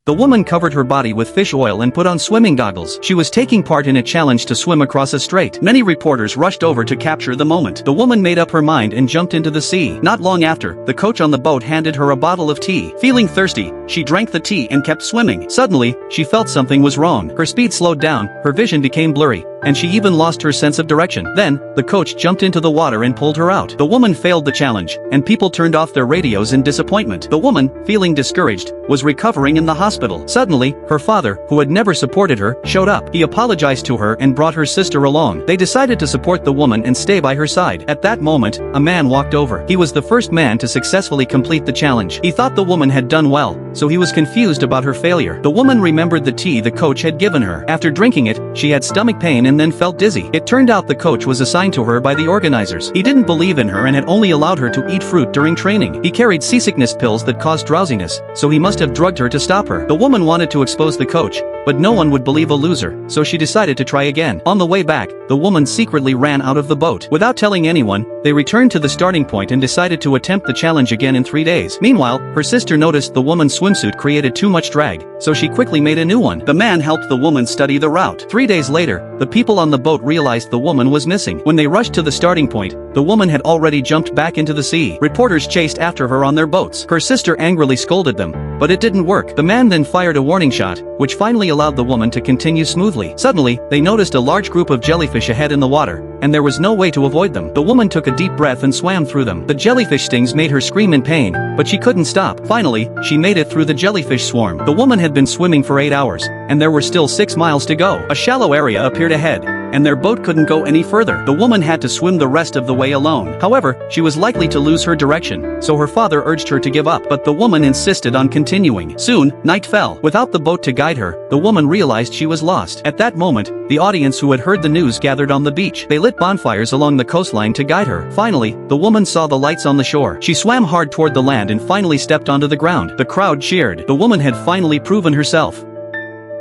The woman covered her body with fish oil and put on swimming goggles. She was taking part in a challenge to swim across a strait. Many reporters rushed over to capture the moment. The woman made up her mind and jumped into the sea. Not long after, the coach on the boat handed her a bottle of tea. Feeling thirsty, she drank the tea and kept swimming. Suddenly, she felt something was wrong. Her speed slowed down, her vision became blurry, and she even lost her sense of direction. Then, the coach jumped into the water and pulled her out. The woman failed the challenge, and people turned off their radios in disappointment. The woman, feeling discouraged, was recovering in the hospital. Suddenly, her father, who had never supported her, showed up. He apologized to her and brought her sister along. They decided to support the woman and stay by her side. At that moment, a man walked over. He was the first man to successfully complete the challenge. He thought the woman had done well, so he was confused about her failure. The woman remembered the tea the coach had given her. After drinking it, she had stomach pain and then felt dizzy. It turned out the coach was assigned to her by the organizers. He didn't believe in her and had only allowed her to eat fruit during training. He carried seasickness pills that caused drowsiness, so he must have drugged her to stop her. The woman wanted to expose the coach, but no one would believe a loser, so she decided to try again. On the way back, the woman secretly ran out of the boat. Without telling anyone, they returned to the starting point and decided to attempt the challenge again in 3 days. Meanwhile, her sister noticed the woman's swimsuit created too much drag, so she quickly made a new one. The man helped the woman study the route. 3 days later, the people on the boat realized the woman was missing. When they rushed to the starting point, the woman had already jumped back into the sea. Reporters chased after her on their boats. Her sister angrily scolded them, but it didn't work. The man then fired a warning shot, which finally allowed the woman to continue smoothly. Suddenly, they noticed a large group of jellyfish ahead in the water, and there was no way to avoid them. The woman took a deep breath and swam through them. The jellyfish stings made her scream in pain, but she couldn't stop. Finally, she made it through the jellyfish swarm. The woman had been swimming for 8 hours, and there were still 6 miles to go. A shallow area appeared ahead, and their boat couldn't go any further. The woman had to swim the rest of the way alone. However, she was likely to lose her direction, so her father urged her to give up, but the woman insisted on continuing. Soon, night fell. Without the boat to guide her, the woman realized she was lost. At that moment, the audience who had heard the news gathered on the beach. They lit bonfires along the coastline to guide her. Finally, the woman saw the lights on the shore. She swam hard toward the land and finally stepped onto the ground. The crowd cheered. The woman had finally proven herself.